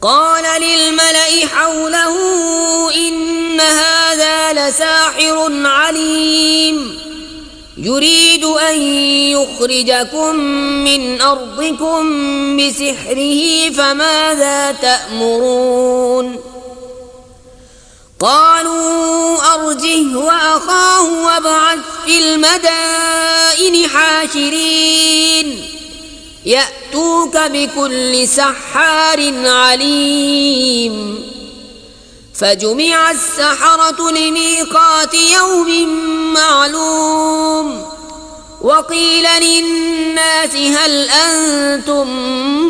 क़ाल लिल-मलइ हौलहु इन्न हाज़ा लसाहिरुन अलीम युरीदु अन युख़रिजकुम मिन अर्दिकुम बिसिहरिही फमाज़ा तअमुरून। क़ालू अर्जिह व अख़ाहु वब्अथ फ़िल मदाइनि हाशिरीन यअतूक बिकुल्लि सह्हारिन अलीम। फजुमिअ अस्सहरतु लिमीक़ाति यौमिन मअलूम वक़ील लिन्नासि हल अंतुम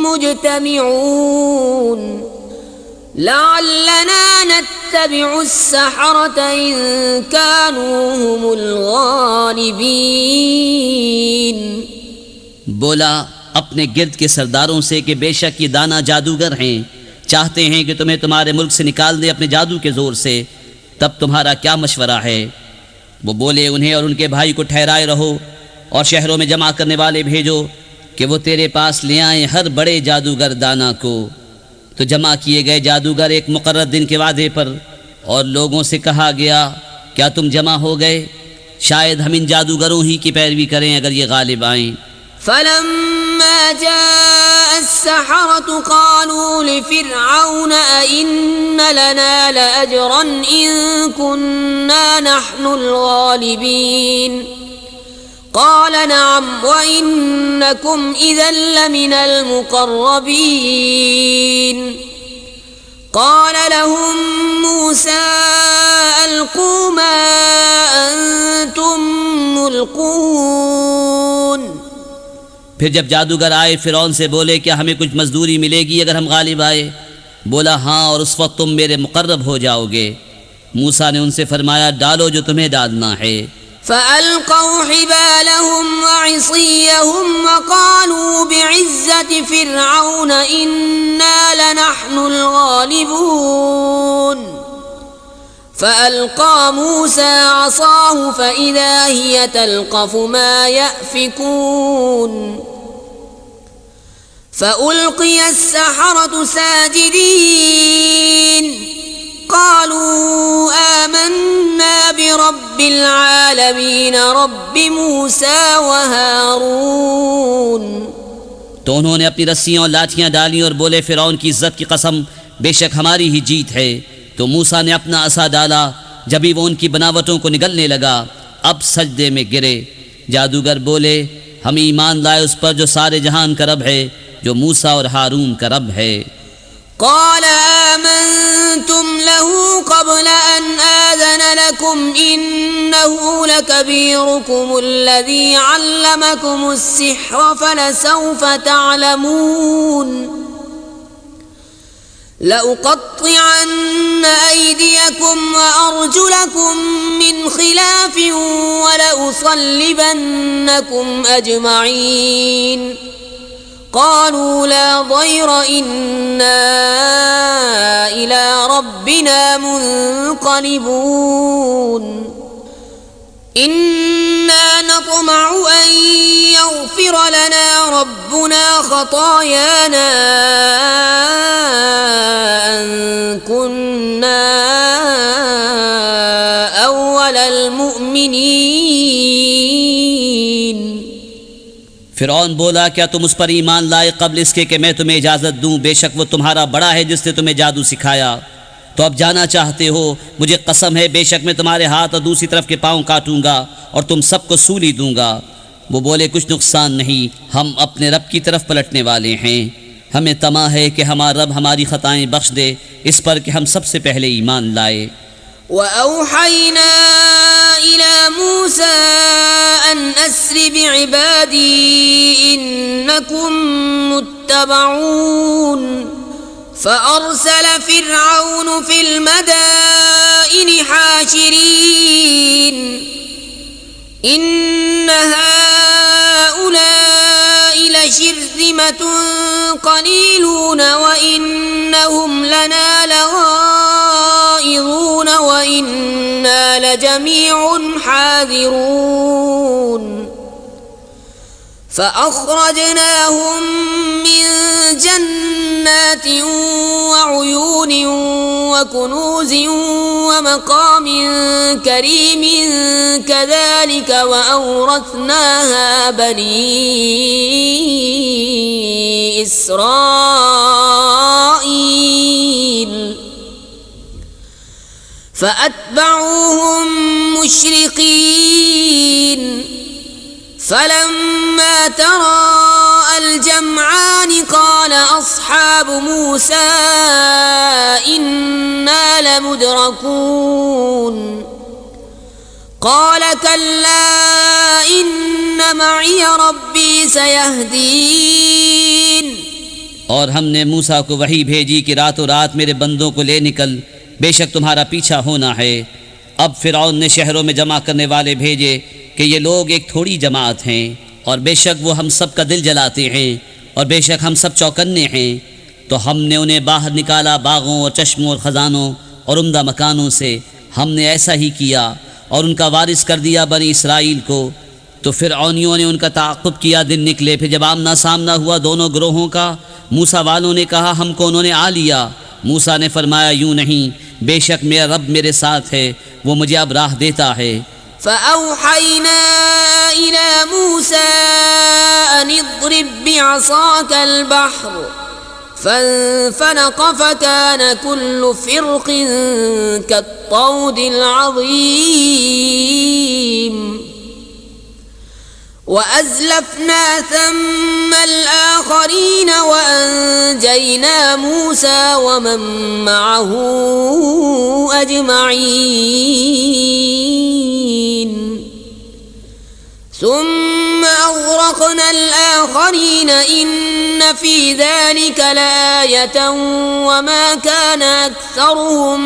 मुज्तमिऊन लअल्लना नत्तबिउ अस्सहरत इन कानू हुमुल गालिबीन। बोला अपने गिर्द के सरदारों से कि बेशक ये दाना जादूगर हैं, चाहते हैं कि तुम्हें तुम्हारे मुल्क से निकाल दे अपने जादू के जोर से। तब तुम्हारा क्या मशवरा है? वो बोले उन्हें और उनके भाई को ठहराए रहो और शहरों में जमा करने वाले भेजो कि वो तेरे पास ले आए हर बड़े जादूगर दाना को। तो जमा किए गए जादूगर एक मुकर्रर दिन के वादे पर, और लोगों से कहा गया क्या तुम जमा हो गए? शायद हम इन जादूगरों ही की पैरवी करें अगर ये गालिब आएँ। फलम्मा जाअ अस्सहरतु क़ालू लिफ़िरऔन अइन्न लना लअजरन इन कुन्ना नहनुल गालिबीन। क़ाल नअम व इन्नकुम इज़न लमिनल मुक़र्रबीन। क़ाल लहुम मूसा अल्क़ू मा अंतुम मुल्क़ून। फिर जब जादूगर आए फिरौन से बोले क्या हमें कुछ मजदूरी मिलेगी अगर हम गालिब आए? बोला हाँ, और उस वक्त तुम मेरे मुक़र्रब हो जाओगे। मूसा ने उनसे फरमाया डालो जो तुम्हें डालना है। फ़अल्क़ौ हिबालहुम व इसियहुम व क़ालू बिइज़्ज़ति फ़िरऔन इन्ना लनहनुल गालिबून। फ़अल्क़ा मूसा असाहु फ़इज़ा हिय तल्क़फ़ु मा यअफ़िकून। फ़उल्क़िय अस्सहरतु साजिदीन क़ालू आमन्ना बिरब्बिल आलमीन रब्बि मूसा व हारून। तो उन्होंने अपनी रस्सियाँ और लाठियाँ डाली और बोले फिरौन की इज्जत की कसम बेशक हमारी ही जीत है। तो मूसा ने अपना असा डाला, जब भी वो उनकी बनावटों को निगलने लगा अब सजदे में गिरे। जादूगर बोले हम ईमान लाए उस पर जो सारे जहान का रब है, जो मूसा और हारून का रब है। क़ाल आमन्तुम लहू क़ब्ल अन आज़न लकुम इन्नहु लकबीरुकुमुल्लज़ी अल्लमकुमुस्सिह्र फलसौफ तअलमून। लउक़त्तिअन्न अयदियकुम व अर्जुलकुम मिन खिलाफ़ व लउसल्लिबन्नकुम अजमईन। क़ालू ला ज़ैर इन्ना इला रब्बिना मुन्क़लिबून। इन्ना नत्मअु अन यग़फ़िर लना रब्बुना ख़तायाना अन कुन्ना अव्वलल मुअमिनीन। फिरौन बोला क्या तुम उस पर ईमान लाए कब्ल इसके कि मैं तुम्हें इजाज़त दूं? बेशक वो तुम्हारा बड़ा है जिसने तुम्हें जादू सिखाया। तो अब जाना चाहते हो? मुझे कसम है बेशक मैं तुम्हारे हाथ और दूसरी तरफ के पाँव काटूंगा और तुम सबको सूली दूंगा। वो बोले कुछ नुकसान नहीं, हम अपने रब की तरफ पलटने वाले हैं। हमें तमा है कि हमारा रब हमारी ख़ताएँ बख्श दे इस पर कि हम सबसे पहले ईमान लाए। वअौहयना इला मूसा अन अस्रि बिइबादी इन्नकुम मुत्तबऊन। फ़अरसल फ़िरऔन फ़िल मदाइनि हाशिरीन इन्न हाउलाइ लशिर्ज़िमतुन क़लीलून व इन्नहुम लना लग़ाइज़ून व इन्ना लजमीउन हाज़िरून। فأخرجناهم من جنات وعيون وكنوز ومقام كريم كذلك وأورثناها بني إسرائيل فأتبعوهم مشرقين فلما تراءى الجمعان قال أصحاب موسى إنا لمدركون قال كلا إن معي ربي سيهدين और हमने मूसा को वही भेजी कि रातों रात मेरे बंदों को ले निकल, बेशक तुम्हारा पीछा होना है। अब फिरौन ने शहरों में जमा करने वाले भेजे कि ये लोग एक थोड़ी जमात हैं, और बेशक वो हम सब का दिल जलाते हैं, और बेशक हम सब चौकन्ने हैं। तो हमने उन्हें बाहर निकाला बागों और चश्मों और ख़जानों और उम्दा मकानों से। हमने ऐसा ही किया और उनका वारिस कर दिया बनी इसराइल को। तो फिरौनियों ने उनका ताक़ुब किया। दिन निकले, फिर जब आमना सामना हुआ दोनों ग्रोहों का, मूसा वालों ने कहा हमको उन्होंने आ लिया। मूसा ने फरमाया यूँ नहीं, बेशक मेरा रब मेरे साथ है, वो मुझे अब राह देता है। فأوحينا إلى موسى أن اضرب بعصاك البحر فانفلق فكان كل فرق كالطود العظيم وأزلفنا ثم الآخرين وأنجينا موسى ومن معه أجمعين ثم أغرقنا الآخرين إن في ذلك لآية وما كان أكثرهم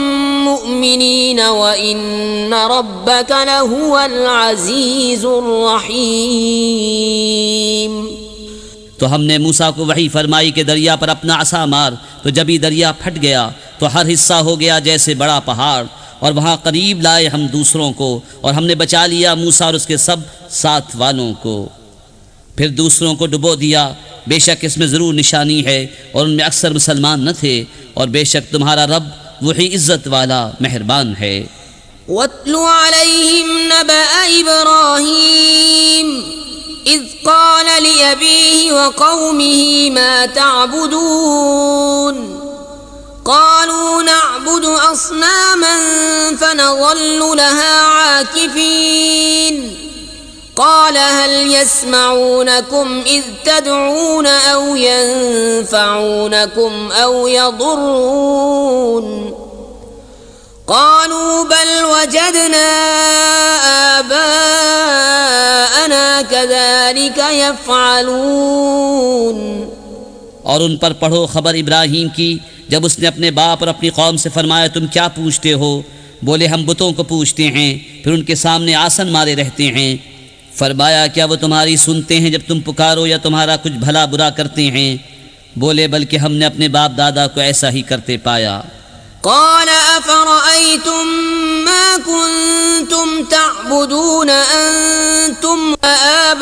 مؤمنين وإن ربك لهو العزيز الرحيم। तो हमने मूसा को वही फरमाई कि दरिया पर अपना असा मार। तो जब ही दरिया फट गया तो हर हिस्सा हो गया जैसे बड़ा पहाड़, और वहाँ करीब लाए हम दूसरों को, और हमने बचा लिया मूसा और उसके सब साथ वालों को। फिर दूसरों को डुबो दिया। बेशक इसमें ज़रूर निशानी है, और उनमें अक्सर मुसलमान न थे, और बेशक तुम्हारा रब वही इज़्ज़त वाला मेहरबान है। वत्लु अलैहिम नबअ इब्राहीम इज़ क़ाल लिअबीहि व क़ौमिहि मा तअबुदून قالوا نعبد أصناما فنظل لها عاكفين قال هل يسمعونكم إذ تدعون أو ينفعونكم أو يضرون قالوا بل وجدنا آباءنا كذلك يفعلون। और उन पर पढ़ो खबर इब्राहीम की जब उसने अपने बाप और अपनी कौम से फरमाया तुम क्या पूछते हो? बोले हम बुतों को पूछते हैं, फिर उनके सामने आसन मारे रहते हैं। फरमाया क्या वो तुम्हारी सुनते हैं जब तुम पुकारो या तुम्हारा कुछ भला बुरा करते हैं? बोले बल्कि हमने अपने बाप दादा को ऐसा ही करते पाया। قال أفرأيتم ما كنتم تعبدون أنتم وآباؤكم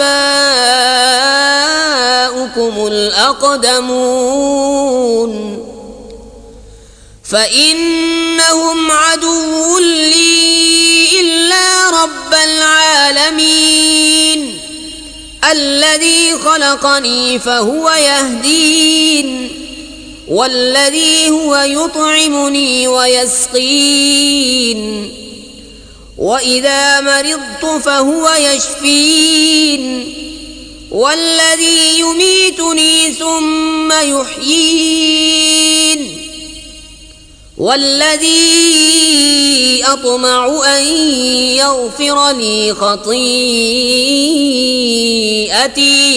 الأقدمون فإنهم عدو لي إلا رب العالمين الذي خلقني فهو يهدين والذي هو يطعمني ويسقين وإذا مرضت فهو يشفين والذي يميتني ثم يحيين والذي أطمع أن يغفر لي خطيئتي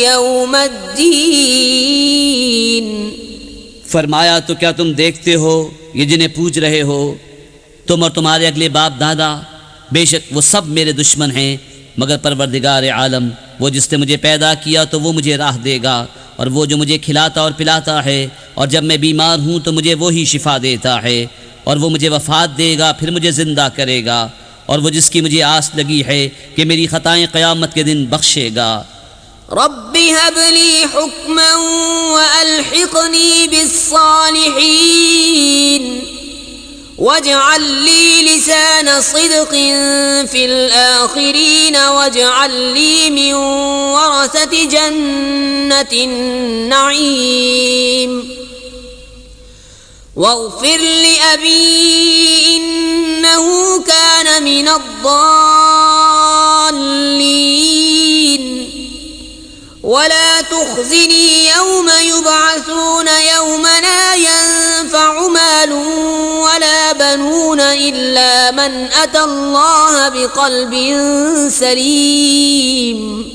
يوم الدين। फरमाया तो क्या तुम देखते हो ये जिन्हें पूज रहे हो, तुम और तुम्हारे अगले बाप दादा, बेशक वो सब मेरे दुश्मन हैं, मगर परवरदिगार आलम वो जिसने मुझे पैदा किया तो वो मुझे राह देगा, और वो जो मुझे खिलाता और पिलाता है, और जब मैं बीमार हूँ तो मुझे वो ही शिफा देता है, और वो मुझे वफ़ात देगा फिर मुझे ज़िंदा करेगा, और वो जिसकी मुझे आस लगी है कि मेरी ख़ताएँ क़यामत के दिन बख्शेगा। رب هب لي حكما وألحقني بالصالحين واجعل لي لسان صدق في الآخرين واجعل لي من ورثة جنة النعيم واغفر لأبي إنه كان من الضالين ولا تخزني يوم يبعثون يوم لا ينفع مال ولا بنون إلا من أتى الله بقلب سليم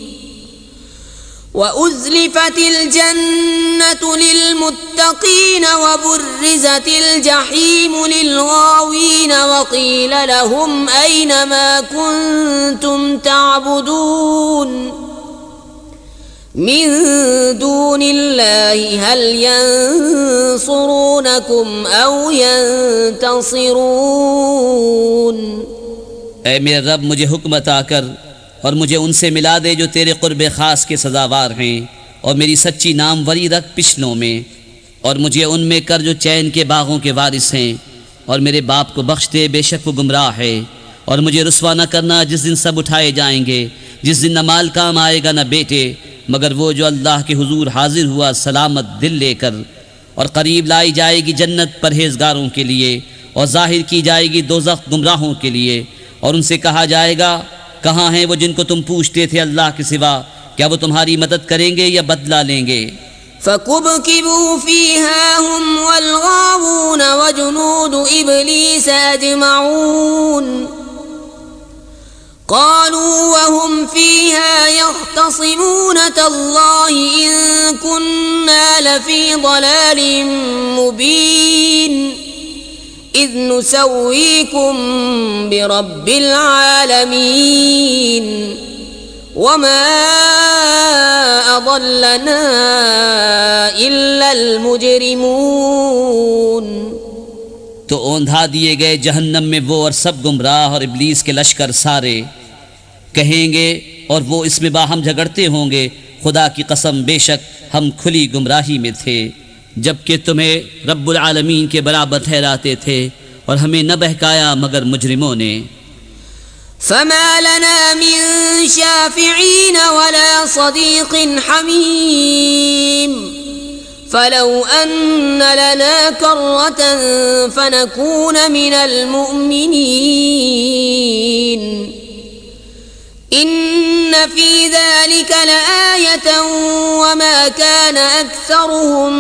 وأزلفت الجنة للمتقين وبرزت الجحيم للغاوين وقيل لهم أين ما كنتم تعبدون من دون الله هل ينصرونكم أو ينتصرون ऐ मेरे रब मुझे हुक्म अता कर और मुझे उनसे मिला दे जो तेरे क़ुर्ब ख़ास के सज़ावार हैं और मेरी सच्ची नामवरी रख पिछलों में और मुझे उनमें कर जो चैन के बागों के वारिस हैं और मेरे बाप को बख्श दे बेशक वो गुमराह है और मुझे रुस्वा न करना जिस दिन सब उठाए जाएंगे जिस दिन न माल काम आएगा न बेटे मगर वो जो अल्लाह के हुजूर हाजिर हुआ सलामत दिल लेकर और करीब लाई जाएगी जन्नत परहेजगारों के लिए और जाहिर की जाएगी दोज़ख गुमराहों के लिए और उनसे कहा जाएगा कहाँ हैं वो जिनको तुम पूछते थे अल्लाह के सिवा क्या वो तुम्हारी मदद करेंगे या बदला लेंगे फकुबकिबू फीहा हुम वल्गावून वजुनूद इब्लीस अजमऊन قالوا وهم فيها يختصمون تالله إن كنا لفي ضلال مبين إذ نسويكم برب العالمين وما أضلنا إلا المجرمون तो औंधा दिए गए जहन्नम में वो और सब गुमराह और इब्लीस के लश्कर सारे कहेंगे और वो इसमें बाहम झगड़ते होंगे खुदा की कसम बेशक हम खुली गुमराही में थे जबकि तुम्हें रब्बुल आलमीन के बराबर ठहराते थे और हमें न बहकाया मगर मुजरिमों ने फमा लना मिन शाफिईन वला सदीक़िन हमीम फलौ अन्न लना कर्रतन फनकून मिनल मुअमिनीन इन्न फी ज़ालिका लआयतन वमा कान अक्सरुहुम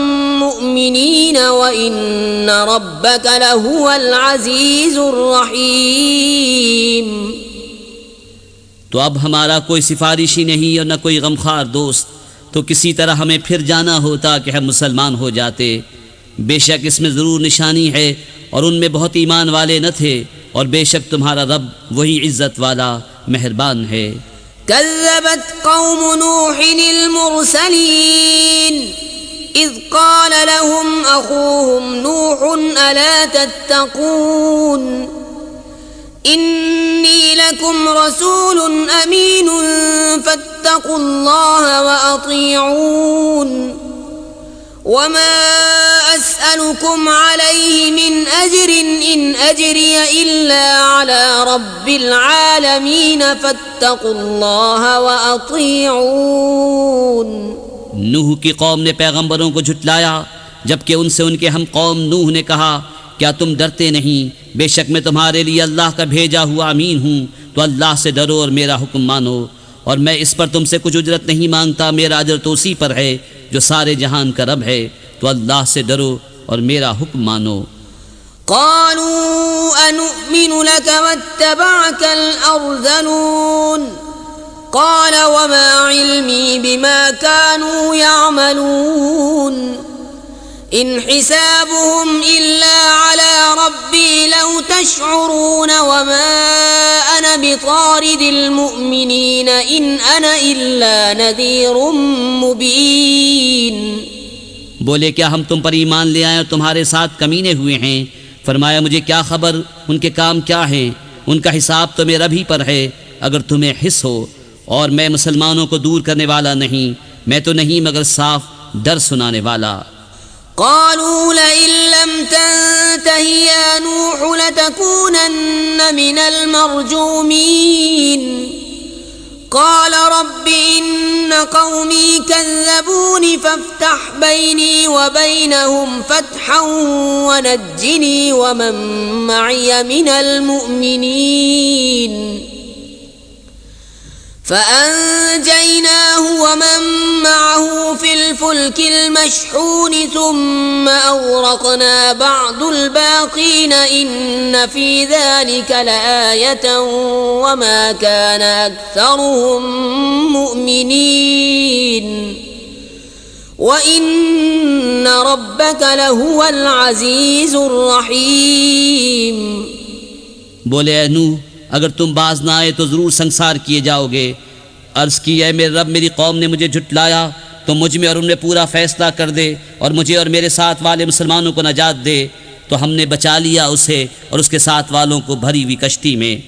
मुअमिनीन व इन्न रब्बक लहुवल अज़ीज़ुर रहीम। तो अब हमारा कोई सिफारिशी नहीं और न कोई गमखार दोस्त तो किसी तरह हमें फिर जाना होता कि हम मुसलमान हो जाते बेशक इसमें ज़रूर निशानी है और उनमें बहुत ईमान वाले न थे और बेशक तुम्हारा रब वही इज़्ज़त वाला मेहरबान है। कज़्ज़बत कौम नूहिल मुरसलीन इज़ क़ाल लहुम अख़ूहुम नूहुन अला तत्तक़ून इन्नी लकुम रसूलुन अमीनुन फत्तक़ुल्लाह व अतीऊन वमा अस्अलुकुम अलैहि मिन अज्रिन इन अज्रिय इल्ला अला रब्बिल आलमीन फत्तक़ुल्लाह व अतीऊन। नूह की कौम ने पैगंबरों को झुटलाया जबकि उनसे उनके हम कौम नूह ने कहा क्या तुम डरते नहीं बेशक मैं तुम्हारे लिए अल्लाह का भेजा हुआ अमीन हूँ तो अल्लाह से डरो और मेरा हुक्म मानो और मैं इस पर तुमसे कुछ उजरत नहीं मांगता मेरा अजर तो उसी पर है जो सारे जहान का रब है तो अल्लाह से डरो और मेरा हुक्म मानो। क़ालू अनुमिनु लक वत्तबअकल अर्ज़लून क़ाल वमा इल्मी बिमा कानू यअमलून इन हिसाबुहुम इल्ला अला रब्बी लौ तशउरून वमा अना बितारिदिल मुअमिनीन इन अना इल्ला नज़ीरुम मुबीन। बोले क्या हम तुम पर ईमान ले आए और तुम्हारे साथ कमीने हुए हैं फरमाया मुझे क्या खबर उनके काम क्या हैं उनका हिसाब तो मेरा भी पर है अगर तुम्हें हिस हो और मैं मुसलमानों को दूर करने वाला नहीं, मैं तो नहीं मगर साफ डर सुनाने वाला। قالوا لئن لم تنته يا نوح لتكونن من المرجومين قال رب إن قومي كذبوني فافتح بيني وبينهم فتحا ونجني ومن معي من المؤمنين فأنجيناه ومن معه في الفلك المشحون ثم أغرقنا بعد الباقين إن في ذلك لآية وما كان أكثرهم مؤمنين وإن ربك لهو العزيز الرحيم। बोले ऐ नूह, अगर तुम बाज ना आए तो ज़रूर संसार किए जाओगे। अर्ज़ की, है मेरे रब, मेरी कौम ने मुझे झुटलाया तो मुझ में और उनमें पूरा फ़ैसला कर दे और मुझे और मेरे साथ वाले मुसलमानों को नजात दे। तो हमने बचा लिया उसे और उसके साथ वालों को भरी हुई कश्ती में।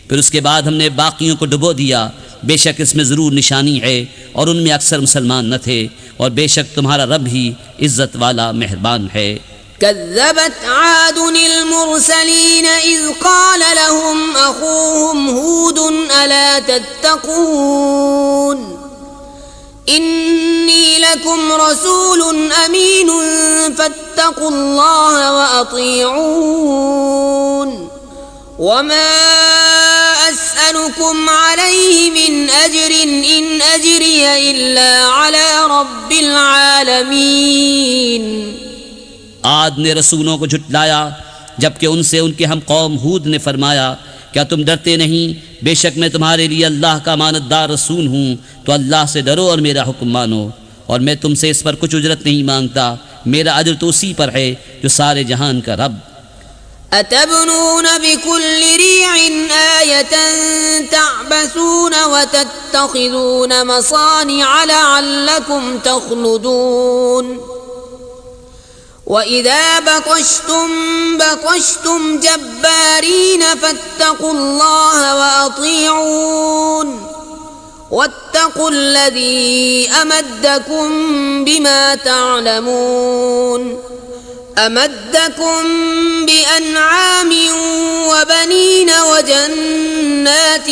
फिर उसके बाद हमने बाकियों को डुबो दिया। बेशक इसमें ज़रूर निशानी है और उनमें अक्सर मुसलमान न थे, और बेशक तुम्हारा रब ही इज़्ज़त वाला मेहरबान है। كذبت عاد المرسلين إذ قال لهم أخوهم هود ألا تتقون إني لكم رسول أمين فاتقوا الله وأطيعون وما أسألكم عليه من أجر إن أجري إلا على رب العالمين। आद ने रसूलों को झुटलाया जबकि उनसे उनके हम कौम हूद ने फरमाया, क्या तुम डरते नहीं? बेशक मैं तुम्हारे लिए अल्लाह का मानतदार रसूल हूँ, तो अल्लाह से डरो और मेरा हुक्म मानो, और मैं तुमसे इस पर कुछ उजरत नहीं मांगता। मेरा अजर तो उसी पर है जो सारे जहान का रब। अतबनून बिकुल्ल रिइन आयतन तअबसून वतत्तखिज़ून मसानिअ लअल्लकुम तख्लुदून وإذا بطشتم جبارين فاتقوا الله وأطيعون واتقوا الذي أمدكم بما تعلمون أمدكم بأنعام وبنين وجنات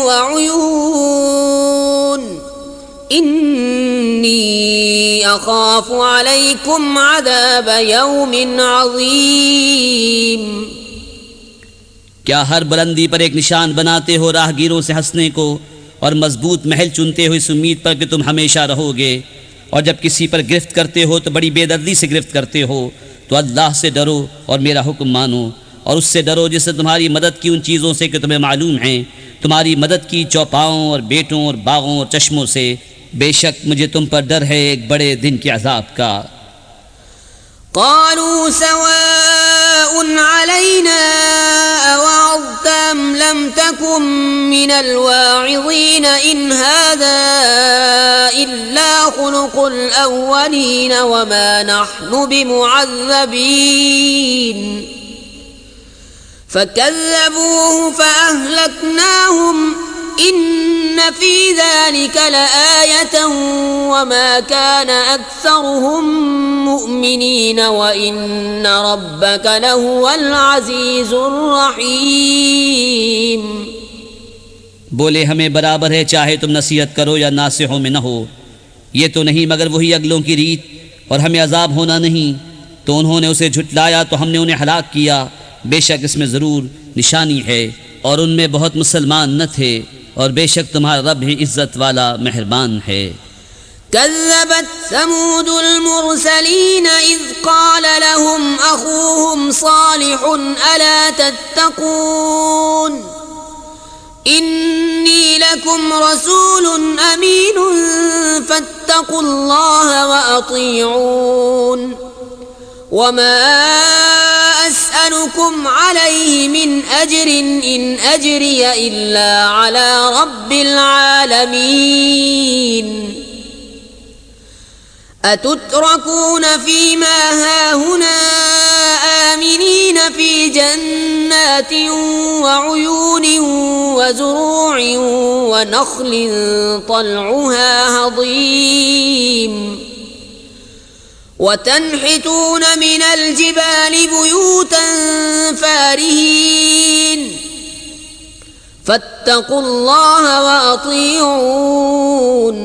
وعيون إني أخاف عليكم عذاب يوم عظيم। क्या हर बुलंदी पर एक निशान बनाते हो राहगीरों से हंसने को, और मजबूत महल चुनते हो इस उम्मीद पर कि तुम हमेशा रहोगे, और जब किसी पर गिरफ्त करते हो तो बड़ी बेदर्दी से गिरफ्त करते हो। तो अल्लाह से डरो और मेरा हुक्म मानो, और उससे डरो जिससे तुम्हारी मदद की उन चीज़ों से कि तुम्हें मालूम है, तुम्हारी मदद की चौपाओं और बेटों और बागों और चश्मों से। बेशक मुझे तुम पर डर है एक बड़े दिन के अज़ाब का। قالوا سواء علينا أوعظت أم لم تكن من الواعظين إن هذا إلا خلق الأولين وما نحن بمعذبين فكذبوه فأهلكناهم إن في ذلك لآية وما كان أكثرهم مؤمنين وإن ربك لهو العزيز الرحيم। बोले हमें बराबर है चाहे तुम नसीहत करो या नासिहों में न हो, ये तो नहीं मगर वही अगलों की रीत, और हमें अजाब होना नहीं। तो उन्होंने उसे झुटलाया तो हमने उन्हें हलाक किया। बेशक इसमें ज़रूर निशानी है और उनमें बहुत मुसलमान न थे, और बेशक तुम्हारा रब ही इज़्ज़त वाला मेहरबान है। كذبت ثمود المرسلين إذ قال لهم أخوهم صالح ألا تتقون إني لكم رسول أمين فاتقوا الله وأطيعون وما أسألكم عليه من أجر إن أجري إلا على رب العالمين أتتركون فيما هاهنا آمنين في جنات وعيون وزروع ونخل طلعها هضيم وتنحتون من الجبال بيوتا فارهين فاتقوا الله وأطيعون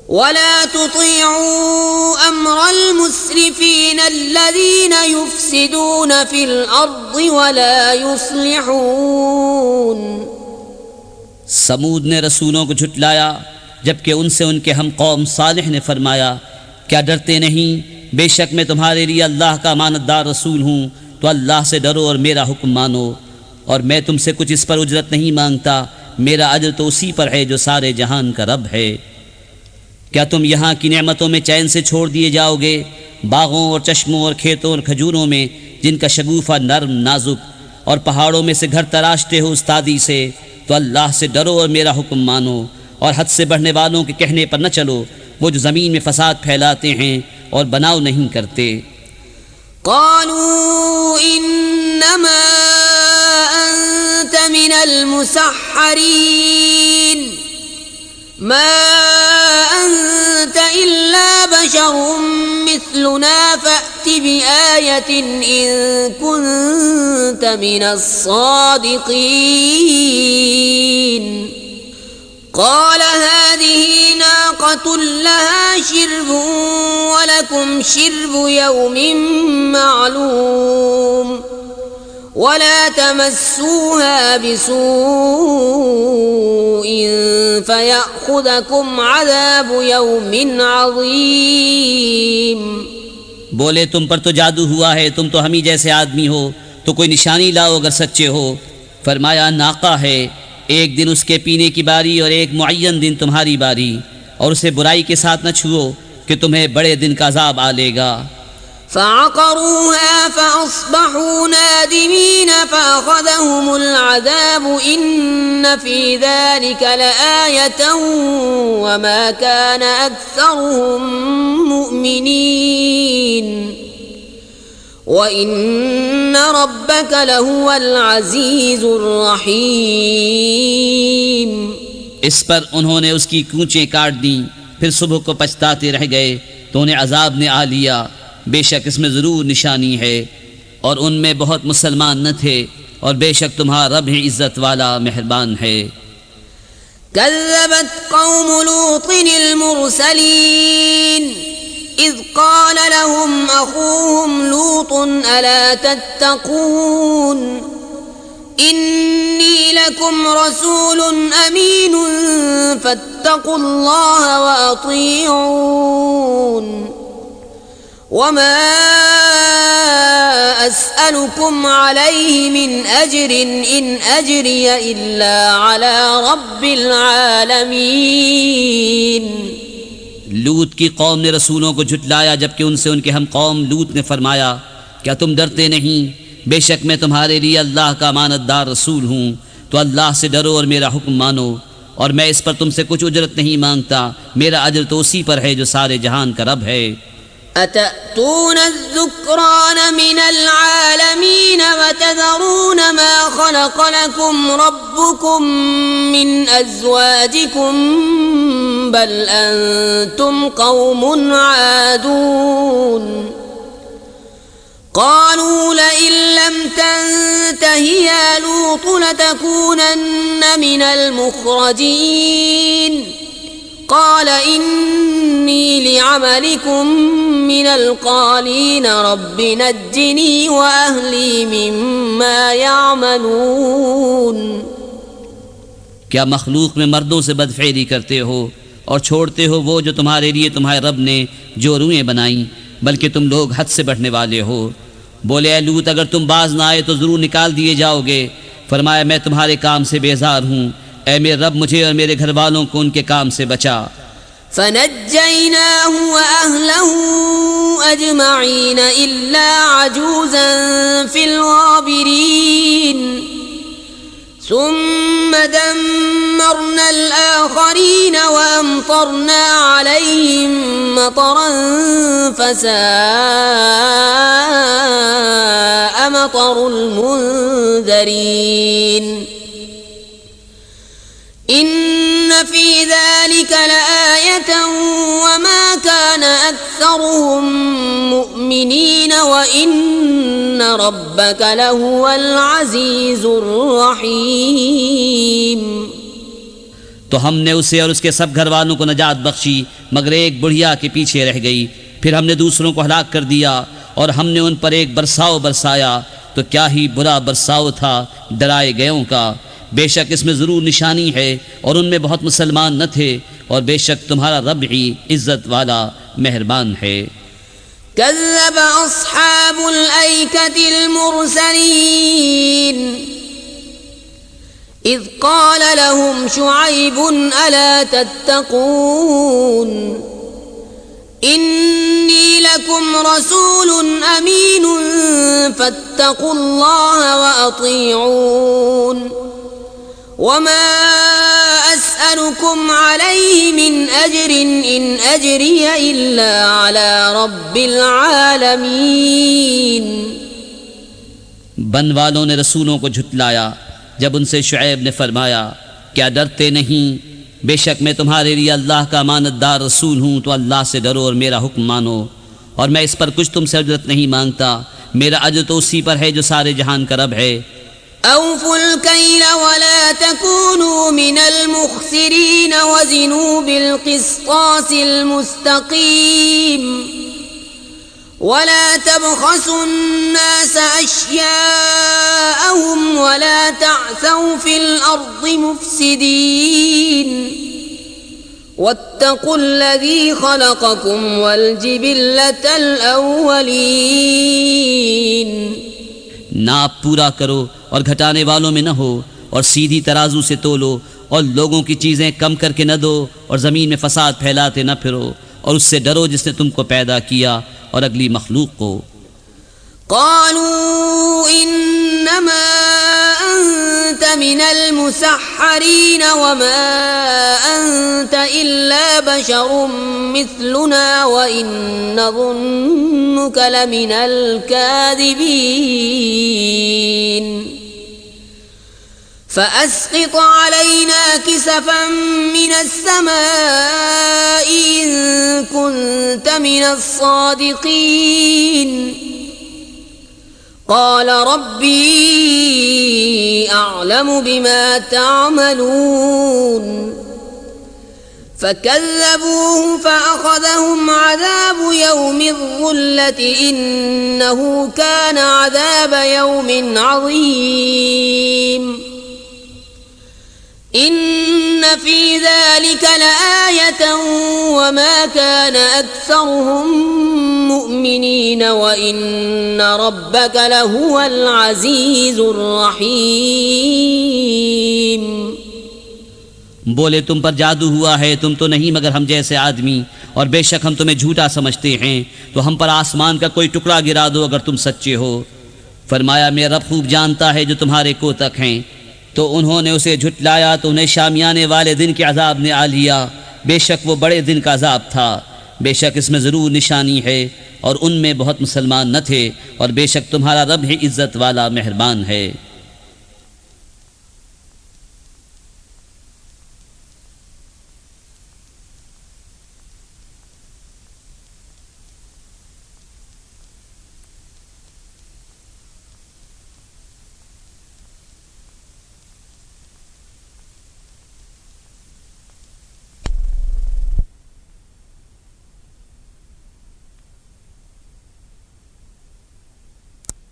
ولا تطيعوا أمر المسرفين الذين يفسدون في الأرض ولا يصلحون। समूद ने रसूलों को झुटलाया जबकि उनसे उनके हम कौम सालिह ने फरमाया, क्या डरते नहीं, बेशक मैं तुम्हारे लिए अल्लाह का अमानतदार रसूल हूँ, तो अल्लाह से डरो और मेरा हुक्म मानो, और मैं तुमसे कुछ इस पर उजरत नहीं मांगता, मेरा अजर तो उसी पर है जो सारे जहान का रब है। क्या तुम यहाँ की नेमतों में चैन से छोड़ दिए जाओगे, बागों और चश्मों और खेतों और खजूरों में जिनका शगुफा नर्म नाजुक, और पहाड़ों में से घर तराशते हो उस्तादी से, तो अल्लाह से डरो और मेरा हुक्म मानो, और हद से बढ़ने वालों के कहने पर न चलो, वो जो ज़मीन में फसाद फैलाते हैं और बनाव नहीं करते। क़ालू इन्नमा अंत मिनल मुसह्हरीन मा अंत इल्ला बशरुम मिस्लुना फ़अति बिआयतिन इन कुन्त मिनस सादिक़ीन। قال هذه ناقة لها شرب ولكم شرب يوم معلوم ولا تمسوها بسوء فيأخذكم عذاب يوم عظيم। बोले तुम पर तो जादू हुआ है, तुम तो हम ही जैसे आदमी हो, तो कोई निशानी लाओ अगर सच्चे हो। फरमाया नाका है, एक दिन उसके पीने की बारी और एक मुअय्यन दिन तुम्हारी बारी, और उसे बुराई के साथ न छुओ कि तुम्हें बड़े दिन का अज़ाब आ लेगा। فعقروها فأصبحوا نادمين فأخذهم العذاب إن في ذلك لآية وما كان أكثرهم مؤمنين وإن ربك لهو العزيز الرحيم। इस पर उन्होंने उसकी कूंचें काट दी, फिर सुबह को पछताते रह गए तो उन्हें अजाब ने आ लिया। बेशक इसमें ज़रूर निशानी है, और उनमें बहुत मुसलमान न थे, और बेशक तुम्हारा रब ही इज़्ज़त वाला मेहरबान है। कज़्ज़बत कौम लूतिन अल-मुरसलीन इज़ क़ाल लहुम अख़ूहुम लूतुन अला तत्तक़ून इन्नी लकुम रसूलुन अमीनुन फत्तक़ुल्लाह व अतीऊन वमा अस्अलुकुम अलैहि मिन अज्रिन इन अज्रिय इल्ला अला रब्बिल आलमीन। लूत की कौम ने रसूलों को झुटलाया जबकि उनसे उनके हम कौम लूत ने फरमाया, क्या तुम डरते नहीं, बेशक मैं तुम्हारे लिए अल्लाह का अमानतदार रसूल हूँ, तो अल्लाह से डरो और मेरा हुक्म मानो, और मैं इस पर तुमसे कुछ उजरत नहीं मांगता, मेरा अजर तो उसी पर है जो सारे जहान का रब है। अतअतून अज़्ज़ुक्रान मिनल आलमीन वतज़रून मा खलक़ लकुम रब्बुकुम मिन अज़वाजिकुम बल अंतुम कौमुन आदून। क़ालू लइन लम तंतहि या लूत लतकूनन्न मिनल मुख़रजीन। क़ाल इन्नी लिअमलिकुम मिनल क़ालीन रब्बि नज्जिनी व अहली मिम्मा यअमलून। क्या मखलूक में मर्दों से बदफेरी करते हो और छोड़ते हो वो जो तुम्हारे लिए तुम्हारे रब ने जो रूएं बनाई, बल्कि तुम लोग हद से बढ़ने वाले हो। बोले ऐ लूत, अगर तुम बाज ना आए तो ज़रूर निकाल दिए जाओगे। फरमाया मैं तुम्हारे काम से बेजार हूँ, ऐ मेरे रब मुझे और मेरे घर वालों को उनके काम से बचा। फ़नज्जयनाहु व अहलहु अजमईन इल्ला अजूज़न फ़िल गाबिरीन सुम्म दम्मरनल आखरीन व अमतरना अलैहिम मतरन फ़साअ मतरुल मुंज़रीन। إن في ذلك لآية وما كان أكثرهم مؤمنين وإن ربك لهو العزيز الرحيم। तो हमने उसे और उसके सब घर वालों को नजात बख्शी, मगर एक बुढ़िया के पीछे रह गई। फिर हमने दूसरों को हलाक कर दिया और हमने उन पर एक बरसाव बरसाया, तो क्या ही बुरा बरसाव था डराए गयों का। बेशक इसमें ज़रूर निशानी है और उनमें बहुत मुसलमान न थे, और बेशक तुम्हारा रब ही इज़्ज़त वाला मेहरबान है। कज़्ज़ब अस्हाबुल ऐकतिल मुरसलीन इज़ क़ाल लहुम शुअय्बुन अला तत्तक़ून इन्नी लकुम रसूलुन अमीनुन फत्तक़ुल्लाह व अतीऊन वमा अस्अलुकुम अलैहि मिन अज्रिन इन अज्रिय इल्ला अला रब्बिल आलमीन। बन वालों ने रसूलों को झुटलाया जब उनसे शुएब ने फरमाया, क्या डरते नहीं? बेशक मैं तुम्हारे लिए अल्लाह का अमानतदार रसूल हूँ, तो अल्लाह से डरो और मेरा हुक्म मानो, और मैं इस पर कुछ तुमसे अजरत नहीं मांगता। मेरा अजर तो उसी पर है जो सारे जहान का रब है। औफुल कैल वला तकूनू मिनल मुख्सिरीन वज़िनू बिल क़िस्तासिल मुस्तक़ीम वला तबख़सुन नास अश्याअहुम वला तअसौ फिल अर्दि मुफ़्सिदीन वत्तक़ुल्लज़ी ख़लक़कुम वल जिबिल्लतल अव्वलीन। नाप पूरा करो और घटाने वालों में न हो, और सीधी तराजू से तोलो, और लोगों की चीज़ें कम करके न दो, और ज़मीन में फसाद फैलाते न फिरो, और उससे डरो जिसने तुमको पैदा किया और अगली मखलूक को। क़ालू इन्नमा अंत मिनल मुसह्हरीन वमा अंत इल्ला बशरुम मिस्लुना व इन्नज़ुन्नुक लमिनल काज़िबीन फ़अस्क़ित अलैना किसफ़न मिनस्समाइ इन कुन्त मिनस्सादिक़ीन। क़ाल रब्बी अअलमु बिमा तअमलून फ़कज़्ज़बूहु फ़अख़ज़हुम अज़ाबु यौमिज़्ज़ुल्लति इन्नहु कान अज़ाब यौमिन अज़ीम। इन्न फ़ी ज़ालिका लआयतन वमा कान अक्सरुहुम मुमिनीन व इन्न रब्बक लहुवल अज़ीज़ुर रहीम। बोले तुम पर जादू हुआ है, तुम तो नहीं मगर हम जैसे आदमी, और बेशक हम तुम्हें झूठा समझते हैं, तो हम पर आसमान का कोई टुकड़ा गिरा दो अगर तुम सच्चे हो। फरमाया मेरा रब खूब जानता है जो तुम्हारे कोतक हैं। तो उन्होंने उसे झुटलाया तो उन्हें शामियाने वाले दिन के अजाब ने आ लिया। बेशक वो बड़े दिन का अजाब था। बेशक इसमें ज़रूर निशानी है और उनमें बहुत मुसलमान न थे, और बेशक तुम्हारा रब ही इज़्ज़त वाला मेहरबान है।